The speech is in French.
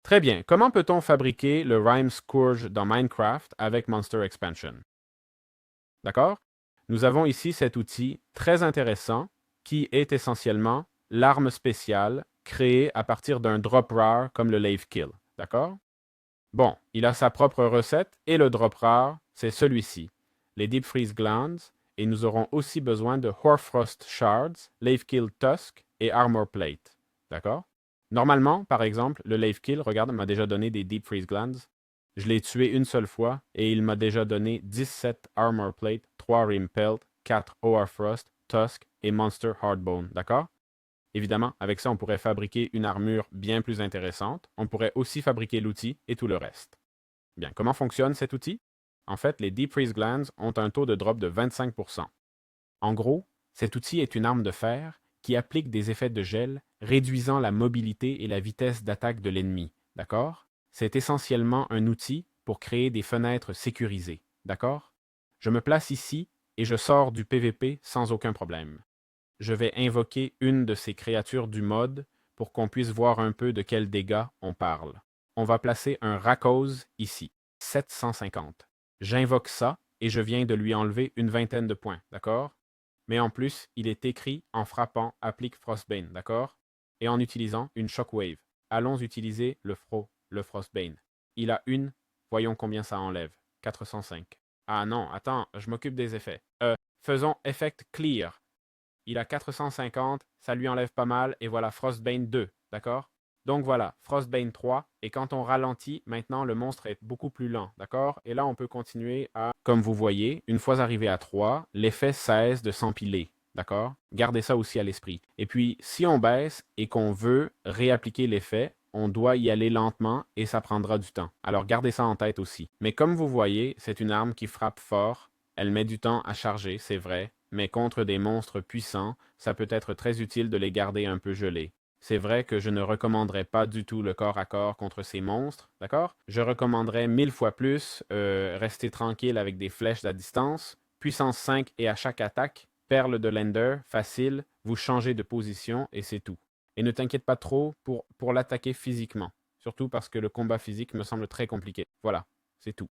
Très bien. Comment peut-on fabriquer le Rhyme Scourge dans Minecraft avec Monster Expansion? D'accord? Nous avons ici cet outil très intéressant qui est essentiellement l'arme spéciale créée à partir d'un drop rare comme le Lave Kill. D'accord? Bon, il a sa propre recette et le drop rare, c'est celui-ci, les Deep Freeze Glands, et nous aurons aussi besoin de Hoarfrost Shards, Lave Kill Tusk et Armor Plate. D'accord? Normalement, par exemple, le Lave Kill, regarde, m'a déjà donné des Deep Freeze Glands. Je l'ai tué une seule fois et il m'a déjà donné 17 Armor Plate, 3 Rim Pelt, 4 Hoarfrost, Tusk et Monster Hardbone. D'accord? Évidemment, avec ça, on pourrait fabriquer une armure bien plus intéressante. On pourrait aussi fabriquer l'outil et tout le reste. Bien, comment fonctionne cet outil? En fait, les Deep Freeze Glands ont un taux de drop de 25%. En gros, cet outil est une arme de fer qui applique des effets de gel, réduisant la mobilité et la vitesse d'attaque de l'ennemi. D'accord? C'est essentiellement un outil pour créer des fenêtres sécurisées. D'accord? Je me place ici et je sors du PVP sans aucun problème. Je vais invoquer une de ces créatures du mode pour qu'on puisse voir un peu de quels dégâts on parle. On va placer un Rakose ici, 750. J'invoque ça et je viens de lui enlever une vingtaine de points, d'accord? Mais en plus, il est écrit en frappant applique Frostbane, d'accord? Et en utilisant une Shockwave. Allons utiliser le Frostbane. Il a une, voyons combien ça enlève. 405. Ah non, attends, je m'occupe des effets. Faisons Effect Clear. Il a 450, ça lui enlève pas mal, et voilà Frostbane 2, d'accord? Donc voilà, Frostbane 3, et quand on ralentit, maintenant le monstre est beaucoup plus lent, d'accord? Et là, on peut continuer à, comme vous voyez, une fois arrivé à 3, l'effet cesse de s'empiler, d'accord? Gardez ça aussi à l'esprit. Et puis, si on baisse et qu'on veut réappliquer l'effet, on doit y aller lentement et ça prendra du temps. Alors gardez ça en tête aussi. Mais comme vous voyez, c'est une arme qui frappe fort. Elle met du temps à charger, c'est vrai, mais contre des monstres puissants, ça peut être très utile de les garder un peu gelés. C'est vrai que je ne recommanderais pas du tout le corps à corps contre ces monstres, d'accord? Je recommanderais 1000 fois plus rester tranquille avec des flèches à distance, puissance 5 et à chaque attaque, perle de Lender, facile, vous changez de position et c'est tout. Et ne t'inquiète pas trop pour l'attaquer physiquement, surtout parce que le combat physique me semble très compliqué. Voilà, c'est tout.